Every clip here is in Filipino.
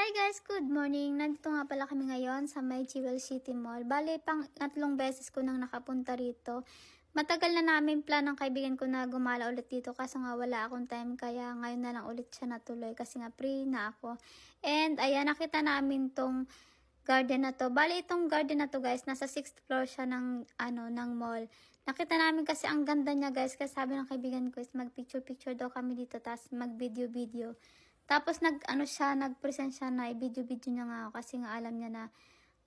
Hi guys, good morning. Nandito nga pala kami ngayon sa may Jewel City Mall. Bale, pang 3 beses ko nang nakapunta rito. Matagal na namin plan ng kaibigan ko na gumala ulit dito kaso nga wala akong time kaya ngayon na lang ulit siya natuloy kasi nga free na ako. And ayan, nakita namin tong garden na to. Bale, itong garden na to guys, nasa 6th floor siya ng mall. Nakita namin kasi ang ganda niya guys kasi sabi ng kaibigan ko is mag-picture-picture daw kami dito tapos mag-video-video. Tapos nag-present siya na i-video-video niya nga ako kasi nga alam niya na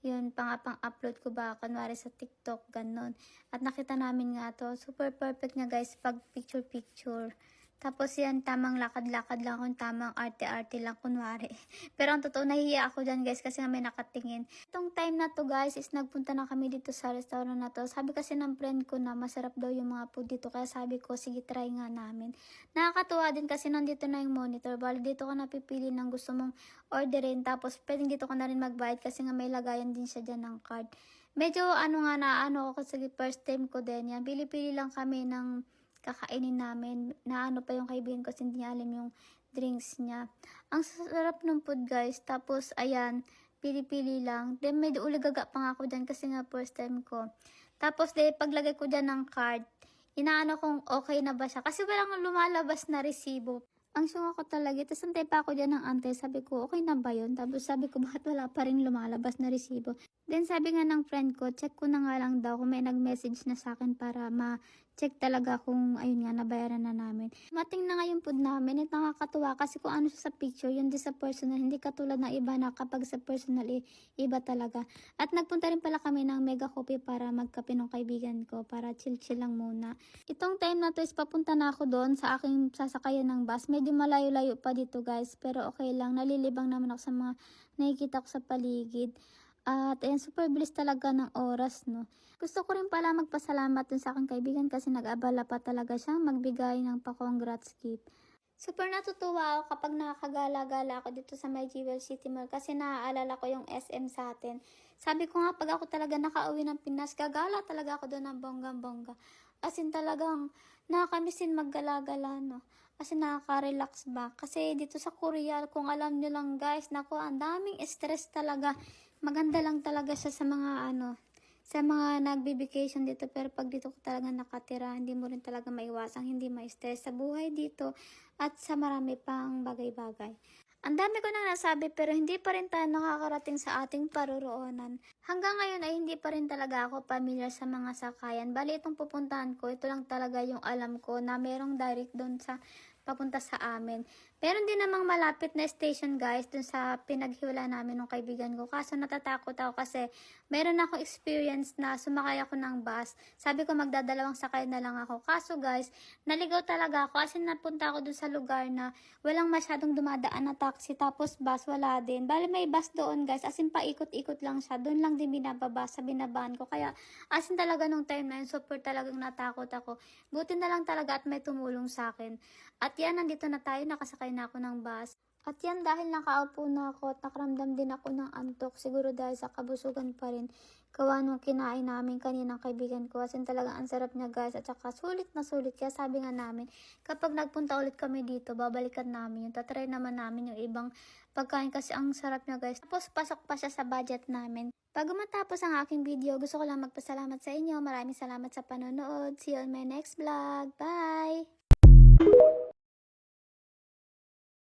yun, pang-upload ko ba, kunwari sa TikTok, ganun. At nakita namin nga to, super perfect niya guys, pag picture-picture. Tapos yan, tamang lakad-lakad lang kung tamang arte-arte lang, kunwari. Pero ang totoo, nahihiya ako dyan guys, kasi nga may nakatingin. Itong time na to guys, is nagpunta na kami dito sa restaurant na to. Sabi kasi ng friend ko na masarap daw yung mga food dito, kaya sabi ko, sige, try nga namin. Nakakatuwa din kasi nandito na yung monitor. Bali, dito ka napipili ng gusto mong orderin. Tapos, pwedeng dito ka na rin magbayad kasi nga may lagayan din siya dyan ng card. Medyo ako kasi first time ko din yan. Pili-pili lang kami ng kakainin namin. Na pa yung kaibigan ko kasi hindi niya alam yung drinks niya. Ang sarap ng food guys. Tapos, ayan, pili-pili lang. Then, medyo uligaga pa nga ako dyan kasi nga first time ko. Tapos, paglagay ko dyan ng card, inaano kung okay na ba siya. Kasi walang lumalabas na resibo. Ang syung ako talaga. Tapos antay pa ako dyan ng antay. Sabi ko, okay na ba yun? Tapos sabi ko, bakit wala pa rin lumalabas na resibo? Then sabi nga ng friend ko, check ko na nga lang daw kung may nag-message na sa akin para ma-check talaga kung ayun nga, nabayaran na namin. Mating na nga yung food namin. At nakakatuwa kasi kung ano siya sa picture, yun di sa personal. Hindi katulad ng iba na kapag sa personal, iba talaga. At nagpunta rin pala kami ng Mega Coffee para magkape ng kaibigan ko para chill-chill lang muna. Itong time na to is papunta na ako doon sa aking sasakayan ng bus. Medyo malayo-layo pa dito guys, pero okay lang. Nalilibang naman ako sa mga nakikita ko sa paligid. At ayan, super bilis talaga ng oras, no. Gusto ko rin pala magpasalamat dun sa aking kaibigan kasi nag-abala pa talaga siyang magbigay ng pa-congrats gift. Super natutuwa ako kapag nakakagala-gala ako dito sa my Jewel City Mall kasi naaalala ko yung SM sa atin. Sabi ko nga, pag ako talaga nakauwi ng Pinas, gagala talaga ako doon ng bonggang-bongga. As in talagang nakakamisin maggala-gala, no. As in nakaka-relax ba. Kasi dito sa Korea, kung alam nyo lang guys, naku, ang daming stress talaga. Maganda lang talaga siya sa mga sa mga nagbe-vacation dito, pero pag dito ko talaga nakatira, hindi mo rin talaga maiwasang hindi ma-stress sa buhay dito at sa marami pang bagay-bagay. Ang dami ko nang nasabi pero hindi pa rin tayo nakakarating sa ating paroroonan. Hanggang ngayon ay hindi pa rin talaga ako familiar sa mga sakayan. Bali itong pupuntahan ko, ito lang talaga yung alam ko na merong direct doon sa papunta sa amin. Meron din namang malapit na station guys dun sa pinaghiwala namin ng kaibigan ko. Kaso natatakot ako kasi meron akong experience na sumakay ako ng bus. Sabi ko magdadalawang sakay na lang ako. Kaso guys, naligaw talaga ako kasi napunta ako dun sa lugar na walang masyadong dumadaan na taxi tapos bus wala din. Bali may bus doon guys, as in paikot-ikot lang siya. Doon lang din binababa sa binabahan ko. Kaya as in talaga nung time na yun, super talagang natakot ako. Buti na lang talaga at may tumulong sa akin. At yan, nandito na tayo, nakasakay na ako ng bus. At yan, dahil nakaupo na ako at nakaramdam din ako ng antok, siguro dahil sa kabusugan pa rin, gawa nung kinain namin kaninang kaibigan ko. As in talaga ang sarap niya guys, at saka sulit na sulit. Kaya sabi nga namin, kapag nagpunta ulit kami dito, babalikan namin yun. Tatry naman namin yung ibang pagkain kasi ang sarap niya guys. Tapos pasok pa siya sa budget namin. Bago matapos ang aking video, gusto ko lang magpasalamat sa inyo. Maraming salamat sa panonood. See you on my next vlog. Bye!